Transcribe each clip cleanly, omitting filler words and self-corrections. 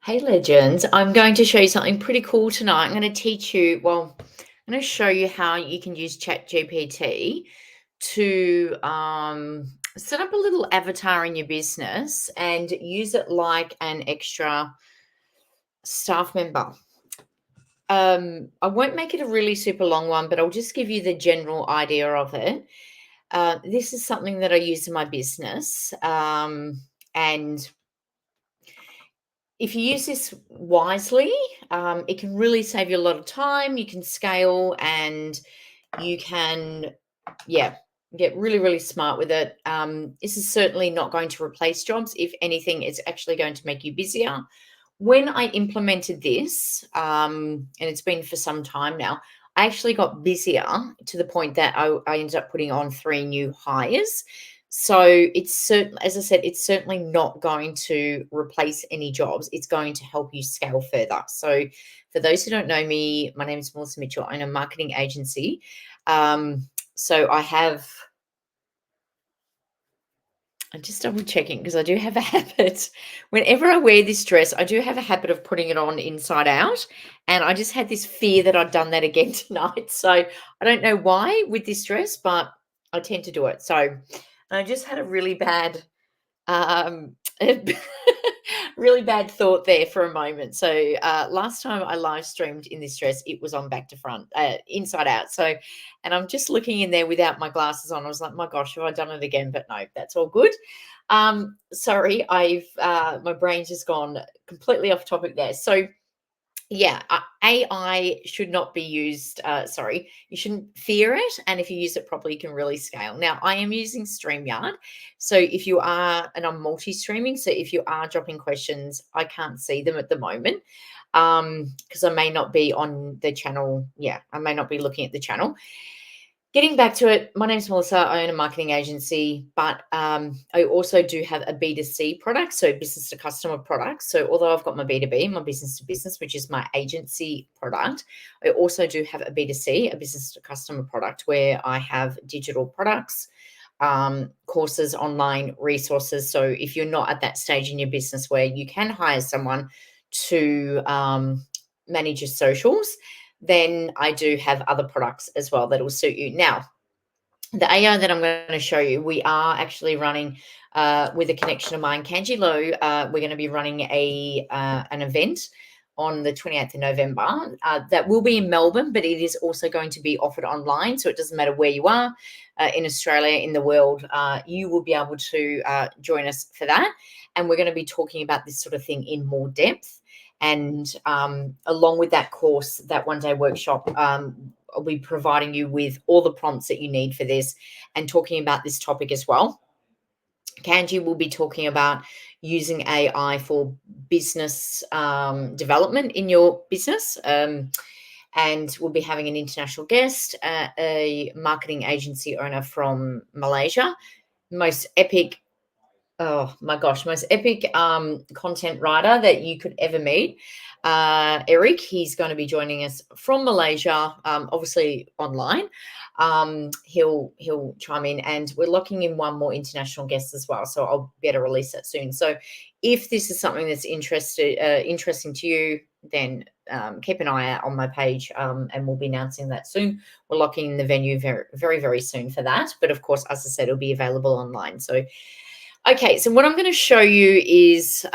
Hey legends, I'm going to show you something pretty cool tonight. I'm going to teach you, I'm going to show you how you can use ChatGPT to set up a little avatar in your business and use it like an extra staff member. I won't make it a really super long one, but I'll just give you the general idea of it. This is something that I use in my business. And if you use this wisely, it can really save you a lot of time. You can scale and you can, yeah, get really, really smart with it. This is certainly not going to replace jobs. If anything, it's actually going to make you busier. When I implemented this, and it's been for some time now, I actually got busier to the point that I ended up putting on 3 new hires. So it's certain, as I said, it's certainly not going to replace any jobs. It's going to help you scale further. So for those who don't know me, my name is Melissa Mitchell. I'm a marketing agency. So I'm just double checking because I do have a habit. Whenever I wear this dress, I do have a habit of putting it on inside out. And I just had this fear that I'd done that again tonight. So I don't know why with this dress, but I tend to do it. So I just had a really bad um, really bad thought there for a moment. So last time I live streamed in this dress, it was on back to front, inside out. So, and I'm just looking in there without my glasses on. I was like, my gosh, have I done it again? But no, that's all good. Sorry, I've my brain's just gone completely off topic there. So yeah, AI should not be used. Sorry, you shouldn't fear it. And if you use it properly, you can really scale. Now, I am using StreamYard. So if you are, and I'm multi streaming. So if you are dropping questions, I can't see them at the moment because I may not be on the channel. Yeah, I may not be looking at the channel. Getting back to it, my name's Melissa. I own a marketing agency, but I also do have a B2C product, so business to customer product. So although I've got my B2B, my business to business, which is my agency product, I also do have a B2C, a business to customer product, where I have digital products, courses, online resources. So if you're not at that stage in your business where you can hire someone to manage your socials, then I do have other products as well that will suit you. Now, the AI that I'm going to show you, we are actually running with a connection of mine, Kanji Low. We're going to be running an event on the 28th of November that will be in Melbourne, but it is also going to be offered online. So it doesn't matter where you are in Australia, in the world, you will be able to join us for that. And we're going to be talking about this sort of thing in more depth. And along with that course, that one-day workshop, I'll be providing you with all the prompts that you need for this and talking about this topic as well. Kanji will be talking about using AI for business development in your business. And we'll be having an international guest, a marketing agency owner from Malaysia. Most epic, oh my gosh, most epic content writer that you could ever meet. Eric, he's going to be joining us from Malaysia, obviously online. He'll chime in, and we're locking in one more international guest as well. So I'll be able to release that soon. So if this is something that's interesting to you, then keep an eye out on my page, and we'll be announcing that soon. We're locking in the venue very, very, very soon for that. But of course, as I said, it'll be available online. So okay, so what I'm going to show you is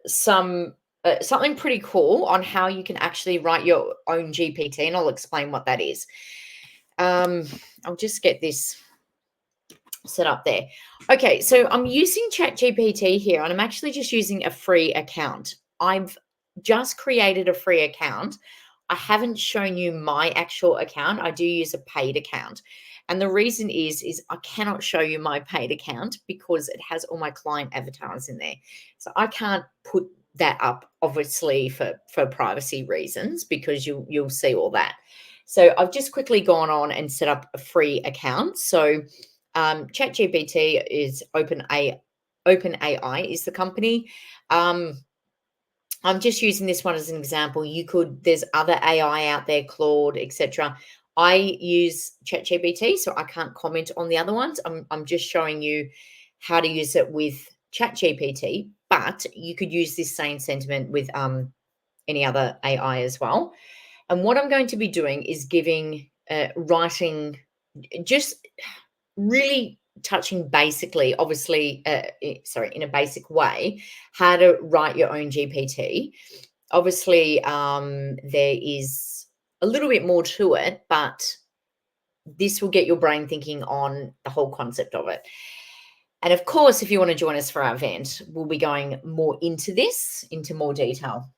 something pretty cool on how you can actually write your own GPT, and I'll explain what that is. I'll just get this set up there. Okay, so I'm using ChatGPT here, and I'm actually just using a free account. I've just created a free account. I haven't shown you my actual account. I do use a paid account. And the reason is I cannot show you my paid account because it has all my client avatars in there. So I can't put that up, obviously, for privacy reasons, because you'll see all that. So I've just quickly gone on and set up a free account. So ChatGPT is OpenAI is the company. I'm just using this one as an example. There's other AI out there, Claude, etc. I use ChatGPT, so I can't comment on the other ones. I'm just showing you how to use it with ChatGPT. but you could use this same sentiment with any other AI as well. And what I'm going to be doing is writing, just really touching basically, obviously, in a basic way, how to write your own GPT. Obviously, there is a little bit more to it, but this will get your brain thinking on the whole concept of it. And of course, if you want to join us for our event, we'll be going more into this, into more detail.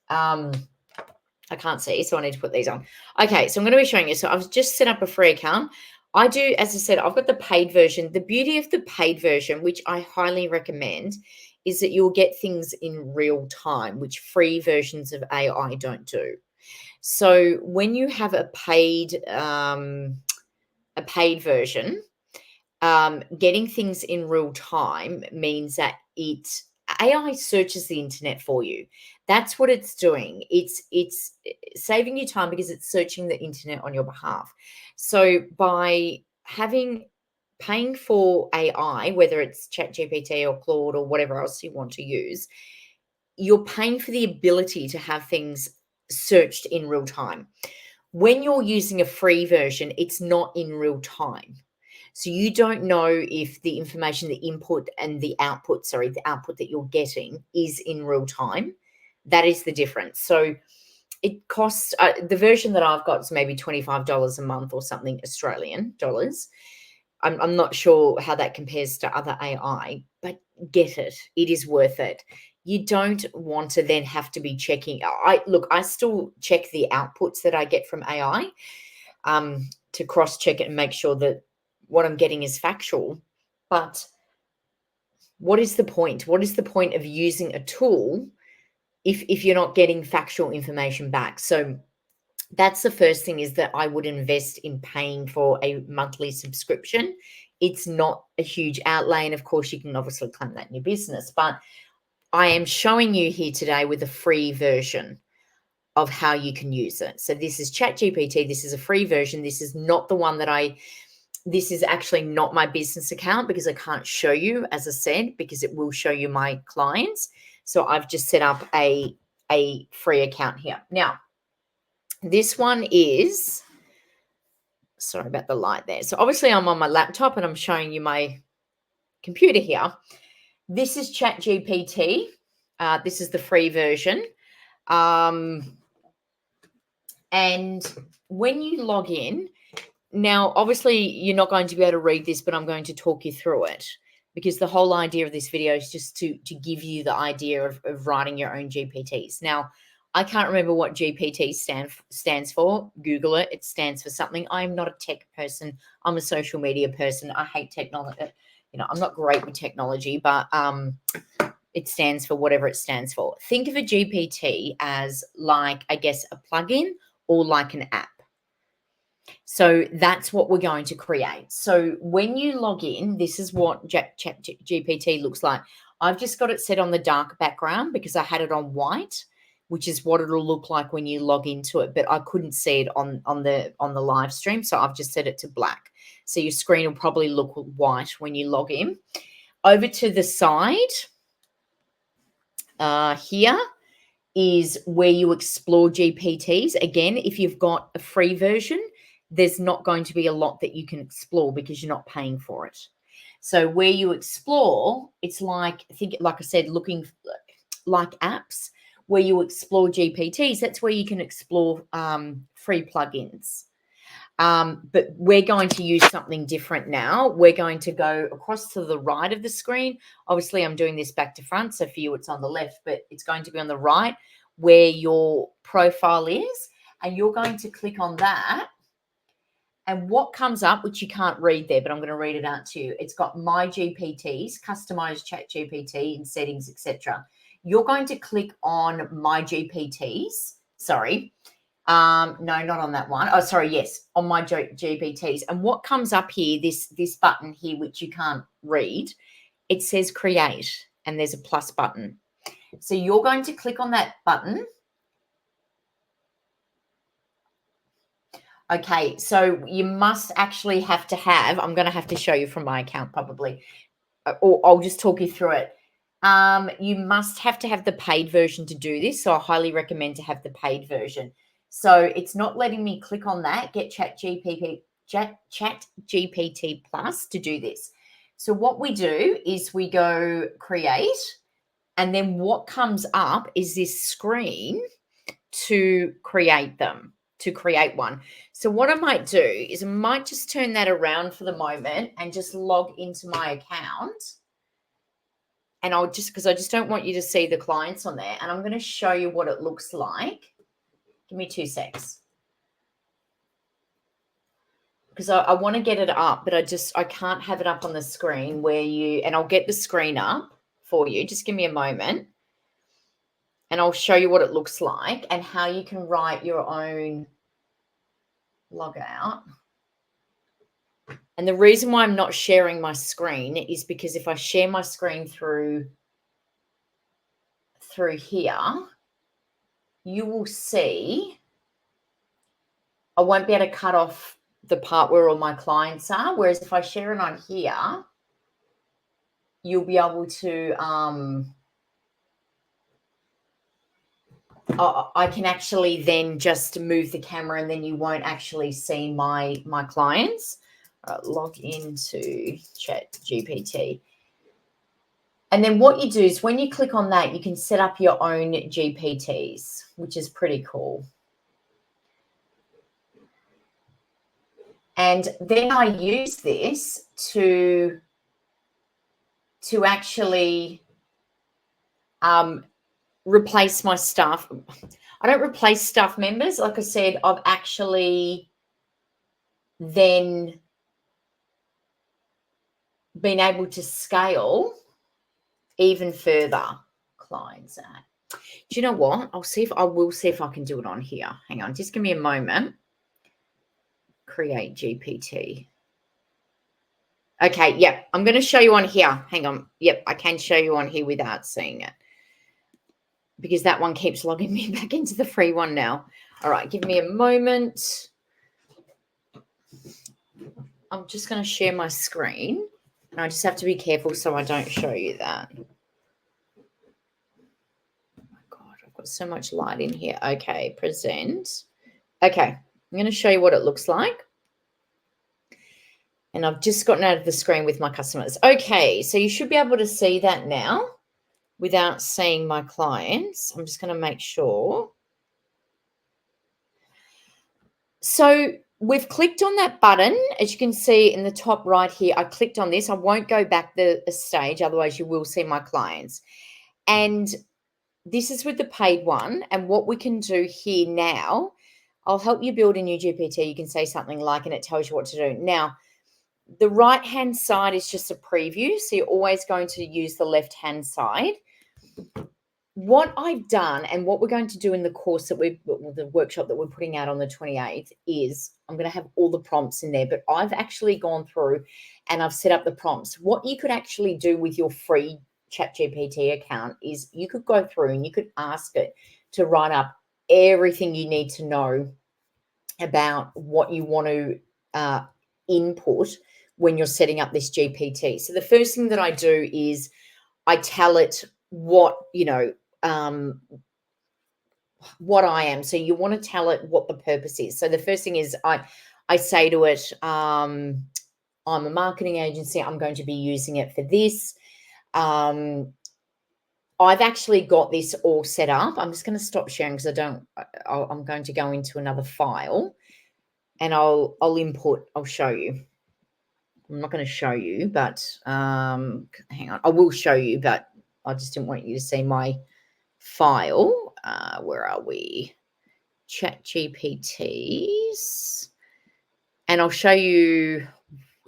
I can't see, so I need to put these on. Okay, so I'm going to be showing you. So I've just set up a free account. I do, as I said, I've got the paid version. The beauty of the paid version, which I highly recommend, is that you'll get things in real time, which free versions of AI don't do. So when you have a paid version, getting things in real time means that AI searches the internet for you. That's what it's doing. It's saving you time because it's searching the internet on your behalf. So by paying for AI, whether it's ChatGPT or Claude or whatever else you want to use, you're paying for the ability to have things searched in real time. When you're using a free version, it's not in real time. So you don't know if the information, the input and the output that you're getting is in real time. That is the difference. So it costs, the version that I've got is maybe $25 a month or something Australian dollars. I'm not sure how that compares to other AI, but get it. It is worth it. You don't want to then have to be checking. I still check the outputs that I get from AI to cross-check it and make sure that what I'm getting is factual. But what is the point? What is the point of using a tool if you're not getting factual information back? So that's the first thing, is that I would invest in paying for a monthly subscription. It's not a huge outlay. And of course, you can obviously claim that in your business. But I am showing you here today with a free version of how you can use it. So this is ChatGPT. This is a free version. This is not the one that this is actually not my business account, because I can't show you, as I said, because it will show you my clients. So I've just set up a free account here. Now, this one is, sorry about the light there. So obviously I'm on my laptop and I'm showing you my computer here. This is ChatGPT. This is the free version. And when you log in, now, obviously, you're not going to be able to read this, but I'm going to talk you through it, because the whole idea of this video is just to give you the idea of writing your own GPTs. Now, I can't remember what GPT stands for. Google it. It stands for something. I'm not a tech person. I'm a social media person. I hate technology. I'm not great with technology, but it stands for whatever it stands for. Think of a GPT as like, I guess, a plugin or like an app. So that's what we're going to create. So when you log in, this is what ChatGPT looks like. I've just got it set on the dark background because I had it on white, which is what it'll look like when you log into it. But I couldn't see it on the live stream, so I've just set it to black. So your screen will probably look white when you log in. Over to the side here is where you explore GPTs. Again, if you've got a free version, there's not going to be a lot that you can explore because you're not paying for it. So where you explore, it's like I said, looking like apps where you explore GPTs. That's where you can explore free plugins. But we're going to use something different now. We're going to go across to the right of the screen. Obviously, I'm doing this back to front, so for you it's on the left, but it's going to be on the right where your profile is, and you're going to click on that. And what comes up, which you can't read there, but I'm going to read it out to you. It's got My GPTs, customized chat GPT and settings, etc. You're going to click on My GPTs. Sorry. No, not on that one. Oh, sorry. Yes, on My GPTs. And what comes up here, this button here, which you can't read, it says create, and there's a plus button. So you're going to click on that button. Okay, so you must actually have to have, I'm going to have to show you from my account probably, or I'll just talk you through it. You must have to have the paid version to do this. So I highly recommend to have the paid version. So it's not letting me click on that, get Chat GPT Plus to do this. So what we do is we go create, and then what comes up is this screen to create them, to create one. So what I might do is I might just turn that around for the moment and just log into my account. And I'll just, because I just don't want you to see the clients on there. And I'm going to show you what it looks like. Give me 2 secs. Because I want to get it up, but I can't have it up on the screen where you, and I'll get the screen up for you. Just give me a moment. And I'll show you what it looks like and how you can write your own log out. And the reason why I'm not sharing my screen is because if I share my screen through here, you will see I won't be able to cut off the part where all my clients are. Whereas if I share it on here, you'll be able to, I can actually then just move the camera and then you won't actually see my clients. Log into Chat GPT. And then what you do is when you click on that, you can set up your own GPTs, which is pretty cool. And then I use this to actually replace my staff. I don't replace staff members. Like I said, I've actually then been able to scale even further clients at. Do you know what? I will see if I can do it on here. Hang on, just give me a moment. Create GPT. Okay, yep. I'm going to show you on here. Hang on. Yep, I can show you on here without seeing it. Because that one keeps logging me back into the free one now. All right, give me a moment. I'm just going to share my screen. And I just have to be careful so I don't show you that. Oh my God, I've got so much light in here. Okay, present. Okay, I'm going to show you what it looks like. And I've just gotten out of the screen with my customers. Okay, so you should be able to see that now without seeing my clients. I'm just going to make sure. So we've clicked on that button. As you can see in the top right here, I clicked on this. I won't go back the stage, otherwise you will see my clients. And this is with the paid one. And what we can do here now, I'll help you build a new GPT. You can say something like, and it tells you what to do. Now, the right-hand side is just a preview. So you're always going to use the left-hand side. What I've done and what we're going to do in the course that the workshop that we're putting out on the 28th is I'm going to have all the prompts in there, but I've actually gone through and I've set up the prompts. What you could actually do with your free ChatGPT account is you could go through and you could ask it to write up everything you need to know about what you want to input when you're setting up this GPT. So the first thing that I do is I tell it what, what I am. So you want to tell it what the purpose is. So the first thing is I say to it, I'm a marketing agency. I'm going to be using it for this. I've actually got this all set up. I'm just going to stop sharing because I'm going to go into another file and I'll input, I'll show you. I'm not going to show you, but hang on. I will show you, but I just didn't want you to see my file. Where are we? Chat GPTs. And I'll show you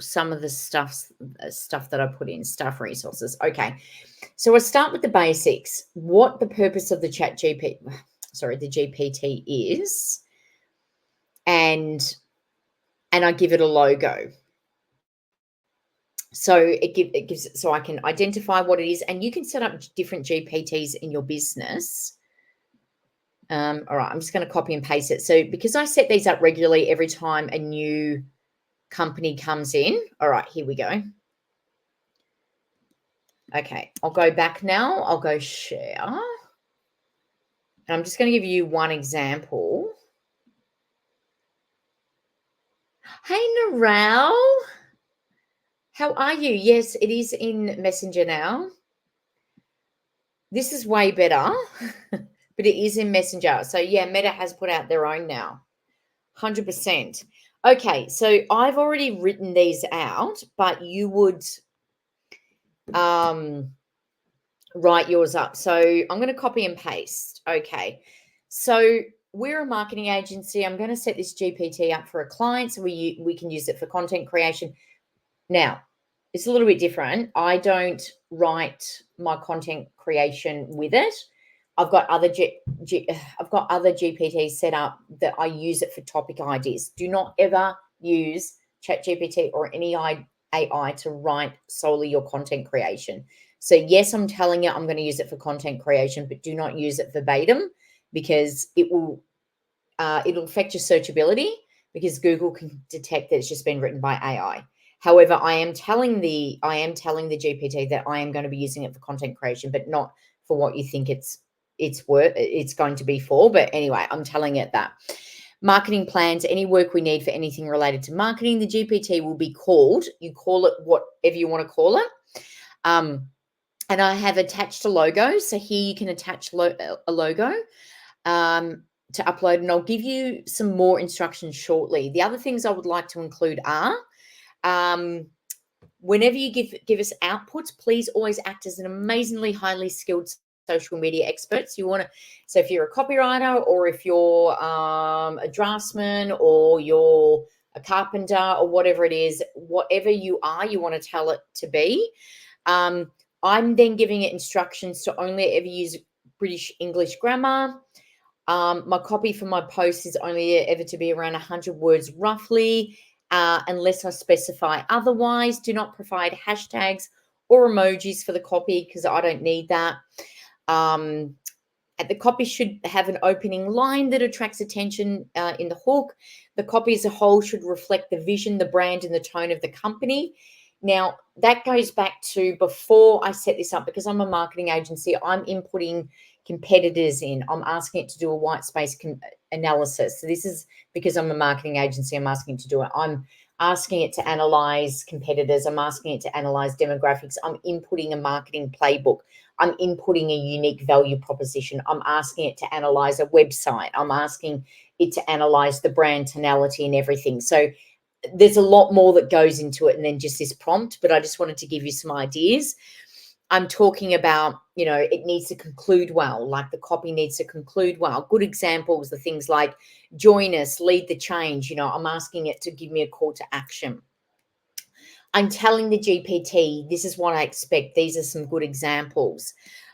some of the stuff that I put in, staff resources. Okay. So I'll start with the basics. What the purpose of the the GPT is. And I give it a logo. So it gives it so I can identify what it is, and you can set up different GPTs in your business. All right, I'm just going to copy and paste it. So because I set these up regularly every time a new company comes in. All right, here we go. Okay, I'll go back now. I'll go share. And I'm just going to give you one example. Hey, Narelle. How are you? Yes, it is in Messenger now. This is way better, but it is in Messenger. So, yeah, Meta has put out their own now. 100%. Okay, so I've already written these out, but you would write yours up. So I'm going to copy and paste. Okay, so we're a marketing agency. I'm going to set this GPT up for a client so we can use it for content creation. Now, it's a little bit different. I don't write my content creation with it. I've got other GPTs set up that I use it for topic ideas. Do not ever use ChatGPT or any AI to write solely your content creation. So yes, I'm telling you I'm going to use it for content creation, but do not use it verbatim because it'll affect your searchability because Google can detect that it's just been written by AI. However, I am telling the GPT that I am going to be using it for content creation, but not for what you think it's going to be for. But anyway, I'm telling it that. Marketing plans, any work we need for anything related to marketing, the GPT will be called. You call it whatever you want to call it. And I have attached a logo. So here you can attach a logo to upload, and I'll give you some more instructions shortly. The other things I would like to include are whenever you give us outputs, please always act as an amazingly highly skilled social media expert. So if you're a copywriter or if you're a draftsman or you're a carpenter or whatever it is, whatever you are, you want to tell it to be. I'm then giving it instructions to only ever use British English grammar. My copy for my post is only ever to be around 100 words roughly, unless I specify otherwise. Do not provide hashtags or emojis for the copy because I don't need that. The copy should have an opening line that attracts attention in the hook. The copy as a whole should reflect the vision, the brand, and the tone of the company. Now, that goes back to before I set this up, because I'm a marketing agency, I'm inputting competitors in. I'm asking it to do a white space analysis. So this is because I'm a marketing agency, I'm asking it to do it. I'm asking it to analyze competitors. I'm asking it to analyze demographics. I'm inputting a marketing playbook. I'm inputting a unique value proposition. I'm asking it to analyze a website. I'm asking it to analyze the brand tonality and everything. So there's a lot more that goes into it than just this prompt, but I just wanted to give you some ideas. I'm talking about, it needs to conclude well, like the copy needs to conclude well. Good examples are things like join us, lead the change. I'm asking it to give me a call to action. I'm telling the GPT, this is what I expect. These are some good examples.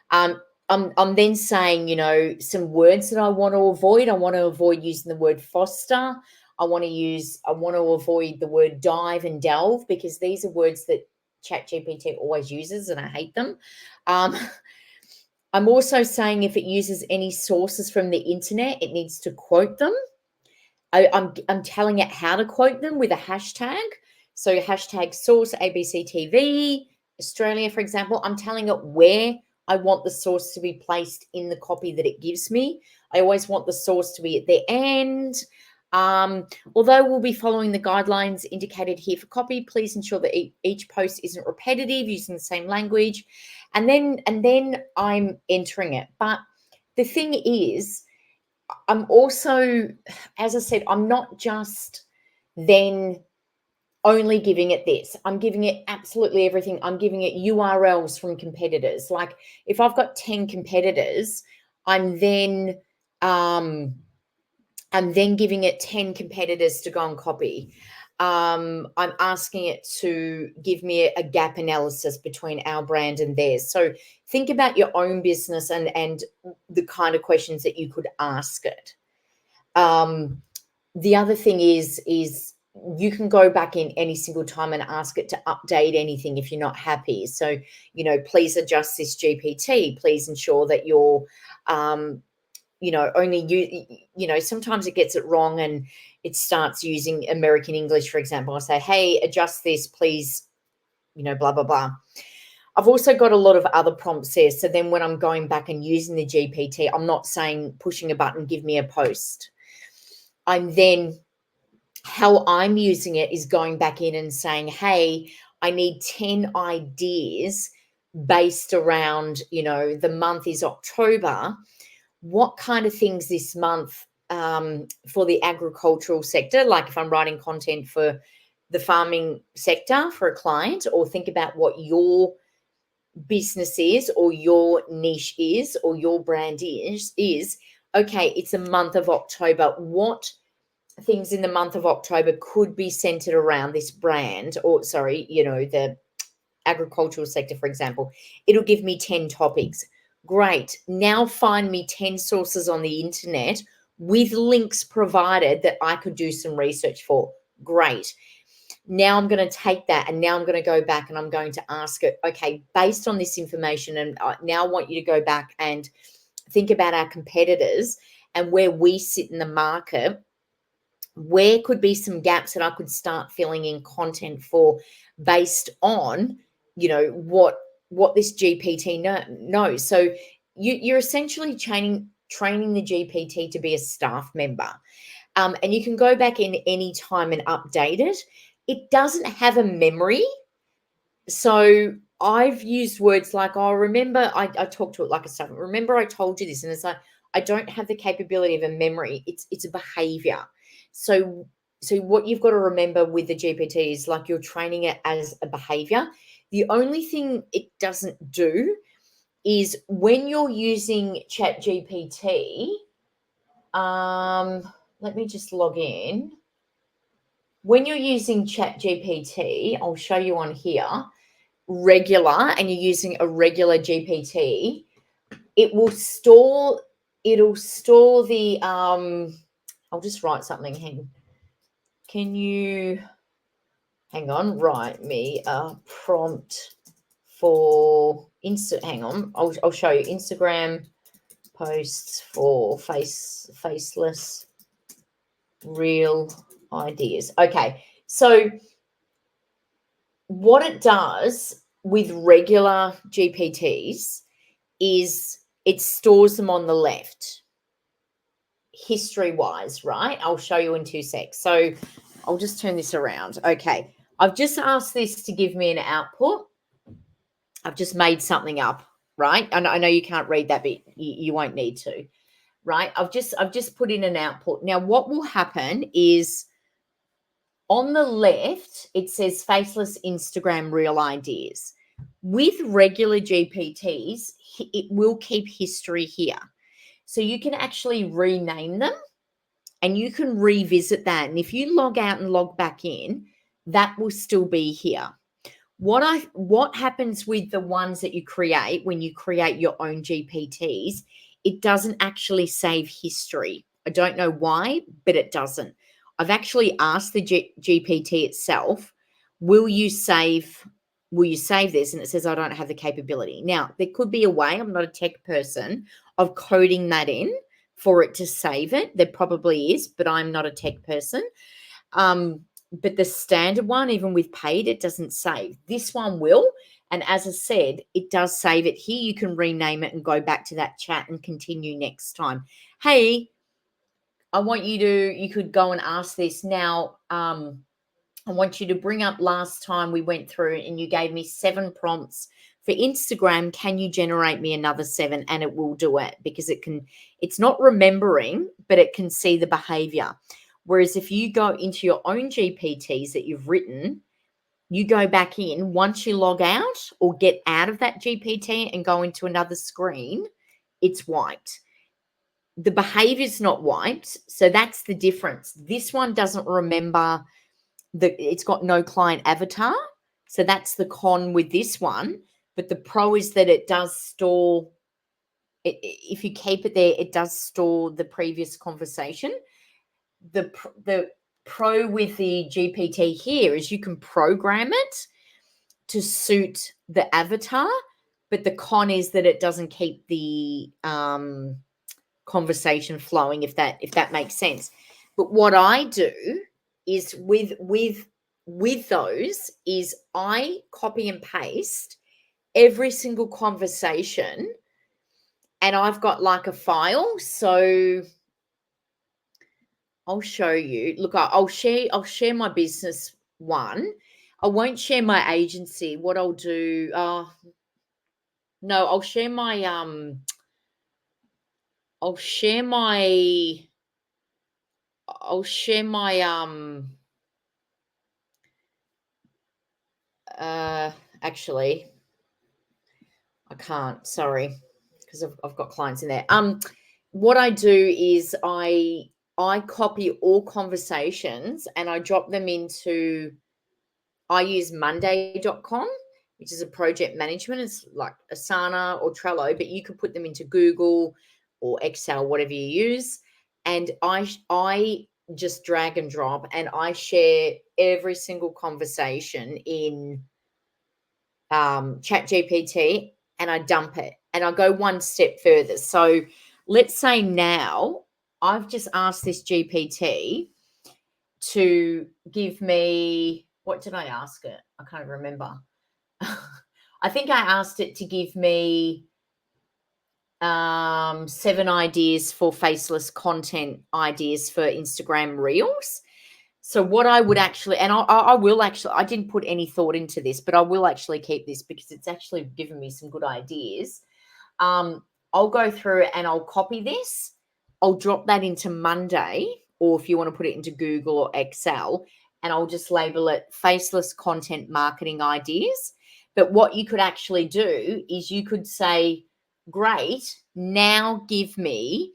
I'm then saying, some words that I want to avoid. I want to avoid using the word foster. I want to avoid the word dive and delve because these are words that ChatGPT always uses and I hate them. I'm also saying if it uses any sources from the internet, it needs to quote them. I'm telling it how to quote them with a hashtag. So hashtag source ABC TV, Australia, for example. I'm telling it where I want the source to be placed in the copy that it gives me. I always want the source to be at the end. Although we'll be following the guidelines indicated here for copy, please ensure that each post isn't repetitive, using the same language. And then I'm entering it. But the thing is, I'm also, as I said, I'm not just then only giving it this. I'm giving it absolutely everything. I'm giving it URLs from competitors. Like if I've got 10 competitors, I'm then giving it 10 competitors to go and copy. I'm asking it to give me a gap analysis between our brand and theirs. So think about your own business and the kind of questions that you could ask it. The other thing is you can go back in any single time and ask it to update anything if you're not happy. So, please adjust this GPT. Please ensure that you're only sometimes it gets it wrong and it starts using American English, for example. I say, hey, adjust this, please, blah, blah, blah. I've also got a lot of other prompts there. So then when I'm going back and using the GPT, I'm not saying pushing a button, give me a post. I'm then, how I'm using it is going back in and saying, hey, I need 10 ideas based around, the month is October. What kind of things this month for the agricultural sector, like if I'm writing content for the farming sector for a client, or think about what your business is or your niche is or your brand is okay, it's a month of October. What things in the month of October could be centered around this brand, or sorry, the agricultural sector, for example? It'll give me 10 topics. Great. Now find me 10 sources on the internet with links provided that I could do some research for. Great. Now I'm going to take that and now I'm going to go back and I'm going to ask it, okay, based on this information, and now I want you to go back and think about our competitors and where we sit in the market. Where could be some gaps that I could start filling in content for based on, what this GPT knows. So you're essentially training the GPT to be a staff member. And you can go back in any time and update it. It doesn't have a memory. So I've used words like, remember, I talked to it like a staff. Remember I told you this, and it's like, I don't have the capability of a memory. It's a behavior. So what you've got to remember with the GPT is like you're training it as a behavior. The only thing it doesn't do is when you're using ChatGPT, let me just log in. When you're using ChatGPT, I'll show you on here, regular, and you're using a regular GPT, it'll store the, I'll just write something. Hang on, write me a prompt for hang on, I'll show you Instagram posts for faceless real ideas. Okay, so what it does with regular GPTs is it stores them on the left, history-wise, right? I'll show you in 2 secs. So I'll just turn this around. Okay, I've just asked this to give me an output. I've just made something up, right? I know you can't read that, but you won't need to, right? I've just put in an output. Now, what will happen is on the left, it says faceless Instagram real ideas. With regular GPTs, it will keep history here. So you can actually rename them and you can revisit that. And if you log out and log back in, that will still be here. What happens with the ones that you create when you create your own GPTs, it doesn't actually save history. I don't know why, but it doesn't. I've actually asked the GPT itself, will you save this? And it says, I don't have the capability. Now, there could be a way, I'm not a tech person, of coding that in for it to save it. There probably is, but I'm not a tech person. But the standard one, even with paid, it doesn't save. This one will. And as I said, it does save it here. You can rename it and go back to that chat and continue next time. Hey, you could go and ask this now. I want you to bring up last time we went through and you gave me 7 prompts for Instagram. Can you generate me another 7? And it will do it because it's not remembering, but it can see the behavior. Whereas if you go into your own GPTs that you've written, you go back in, once you log out or get out of that GPT and go into another screen, it's wiped. The behavior's not wiped, so that's the difference. This one doesn't remember it's got no client avatar, so that's the con with this one. But the pro is that it does store it. If you keep it there, it does store the previous conversation. The pro with the GPT here is you can program it to suit the avatar, but the con is that it doesn't keep the conversation flowing, if that makes sense. But what I do is with those is I copy and paste every single conversation, and I've got like a file. So I'll show you. Look, I'll share my business one. I won't share my agency. What I'll do, no, I'll share my I'll share my actually I can't, sorry, because I've got clients in there. What I do is I copy all conversations and I drop them into, I use monday.com, which is a project management. It's like Asana or Trello, but you could put them into Google or Excel, whatever you use. And I just drag and drop and I share every single conversation in Chat GPT, and I dump it and I go one step further. So let's say now I've just asked this GPT to give me, what did I ask it? I can't remember. I think I asked it to give me 7 ideas for faceless content ideas for Instagram Reels. So what I would actually, and I will actually, I didn't put any thought into this, but I will actually keep this because it's actually given me some good ideas. I'll go through and I'll copy this. I'll drop that into Monday, or if you want to put it into Google or Excel, and I'll just label it faceless content marketing ideas. But what you could actually do is you could say, great, now give me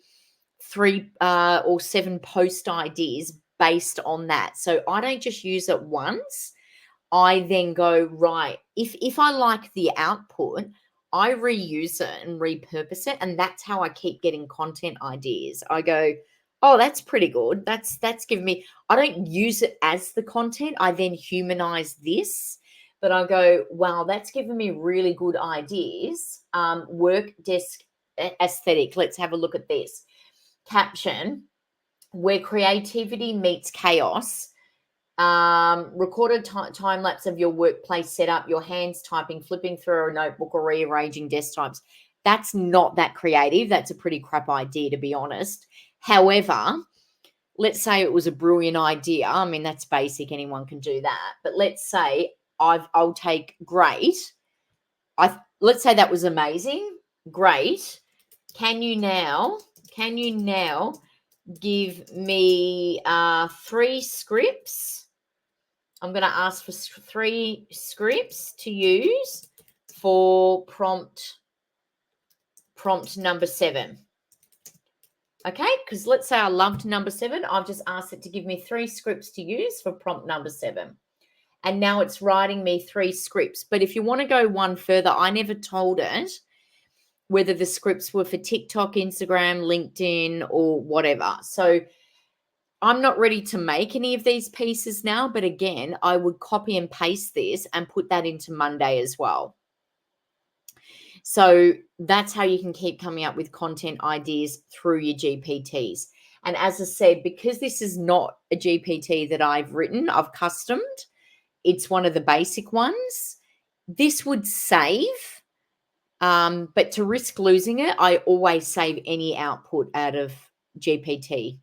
3 or 7 post ideas based on that. So I don't just use it once. I then go, right, if I like the output, I reuse it and repurpose it. And that's how I keep getting content ideas. I go, oh, that's pretty good. That's giving me, I don't use it as the content. I then humanize this. But I go, wow, that's given me really good ideas. Work desk aesthetic. Let's have a look at this. Caption, where creativity meets chaos. Recorded time lapse of your workplace setup, your hands typing, flipping through a notebook or rearranging desktops. That's not that creative. That's a pretty crap idea, to be honest. However, let's say it was a brilliant idea. I mean, that's basic. Anyone can do that. But let's say I'll take great. Let's say that was amazing. Great. Can you now give me 3 scripts? I'm going to ask for 3 scripts to use for prompt number 7. Okay, because let's say I loved number 7. I've just asked it to give me 3 scripts to use for prompt number 7. And now it's writing me 3 scripts. But if you want to go one further, I never told it whether the scripts were for TikTok, Instagram, LinkedIn, or whatever. So I'm not ready to make any of these pieces now, but again, I would copy and paste this and put that into Monday as well. So that's how you can keep coming up with content ideas through your GPTs. And as I said, because this is not a GPT that I've written, I've customed, it's one of the basic ones. This would save, but to risk losing it, I always save any output out of GPT.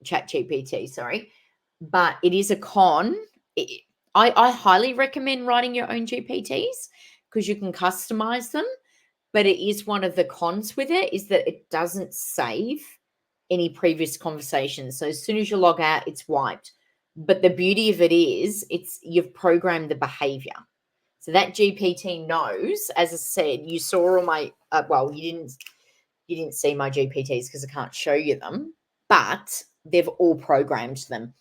Chat GPT, sorry, but it is a con. I highly recommend writing your own GPTs because you can customize them, but it is one of the cons with it is that it doesn't save any previous conversations. So as soon as you log out, it's wiped. But the beauty of it is you've programmed the behavior. So that GPT knows, as I said, you saw all my, well, you didn't see my GPTs because I can't show you them, but they've all programmed them.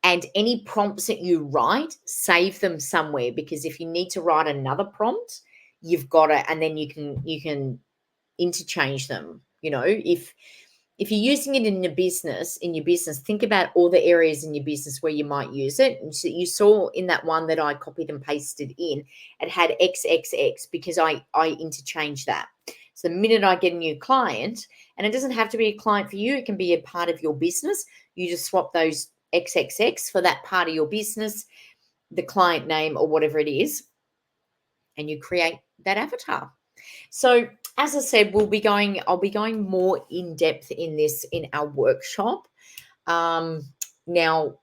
And any prompts that you write, save them somewhere, because if you need to write another prompt, you've got it, and then you can interchange them. You know, if you're using it in your business, think about all the areas in your business where you might use it. And so you saw in that one that I copied and pasted in, it had XXX because I interchanged that. So the minute I get a new client, and it doesn't have to be a client for you, it can be a part of your business. You just swap those XXX for that part of your business, the client name or whatever it is. and you create that avatar. So as I said, I'll be going more in depth in this in our workshop. Now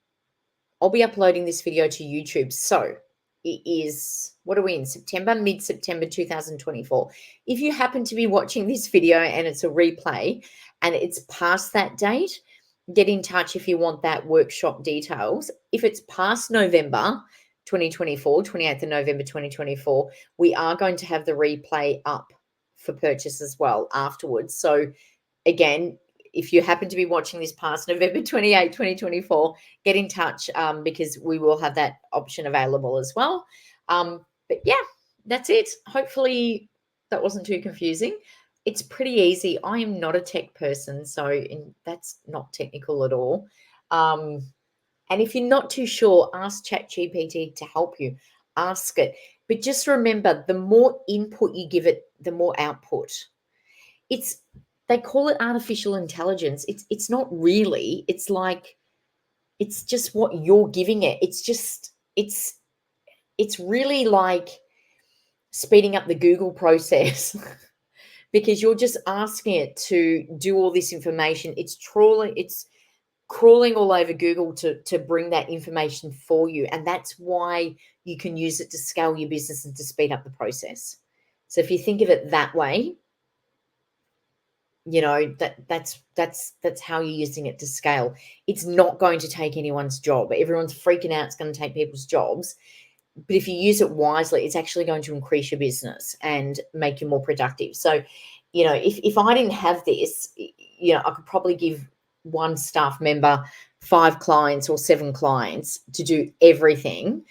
I'll be uploading this video to YouTube. So it is, what are we in? September, mid-September 2024. If you happen to be watching this video and it's a replay and it's past that date, get in touch if you want that workshop details. If it's past November 2024, 28th of November 2024, we are going to have the replay up for purchase as well afterwards. So again, if you happen to be watching this past November 28, 2024, get in touch because we will have that option available as well. But yeah, that's it. Hopefully that wasn't too confusing. It's pretty easy. I am not a tech person, so that's not technical at all. And if you're not too sure, ask ChatGPT to help you. Ask it. But just remember, the more input you give it, the more output. They call it artificial intelligence. It's not really. It's like, it's just what you're giving it. It's really like speeding up the Google process because you're just asking it to do all this information. It's crawling all over Google to bring that information for you. And that's why you can use it to scale your business and to speed up the process. So if you think of it that way, that's how you're using it to scale. It's not going to take anyone's job. Everyone's freaking out it's going to take people's jobs. But if you use it wisely, it's actually going to increase your business and make you more productive. So, if I didn't have this, I could probably give one staff member 5 clients or 7 clients to do everything,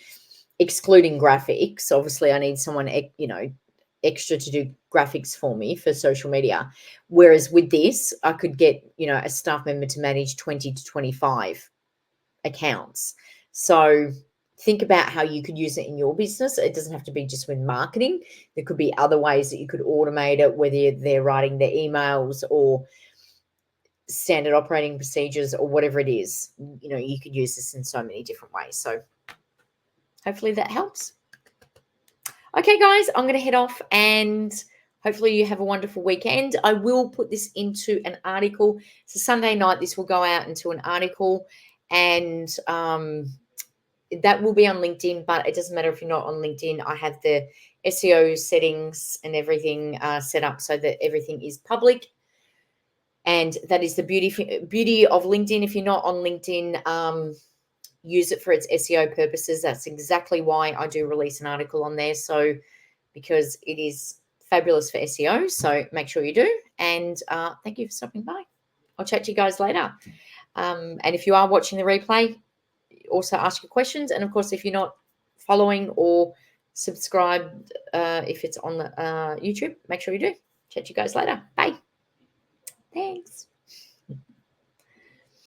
excluding graphics. Obviously, I need someone, extra to do graphics for me for social media. Whereas with this, I could get, a staff member to manage 20 to 25 accounts. So think about how you could use it in your business. It doesn't have to be just with marketing. There could be other ways that you could automate it, whether they're writing their emails or standard operating procedures or whatever it is. You could use this in so many different ways. So hopefully that helps. Okay, guys, I'm going to head off and hopefully you have a wonderful weekend. I will put this into an article. So Sunday night, this will go out into an article and that will be on LinkedIn, but it doesn't matter if you're not on LinkedIn. I have the SEO settings and everything set up so that everything is public. And that is the beauty of LinkedIn. If you're not on LinkedIn, use it for its SEO purposes. That's exactly why I do release an article on there. So because it is fabulous for SEO. So make sure you do. And thank you for stopping by. I'll chat to you guys later. And if you are watching the replay, also ask your questions. And of course, if you're not following or subscribed, if it's on the YouTube, make sure you do. Chat to you guys later. Bye. Thanks.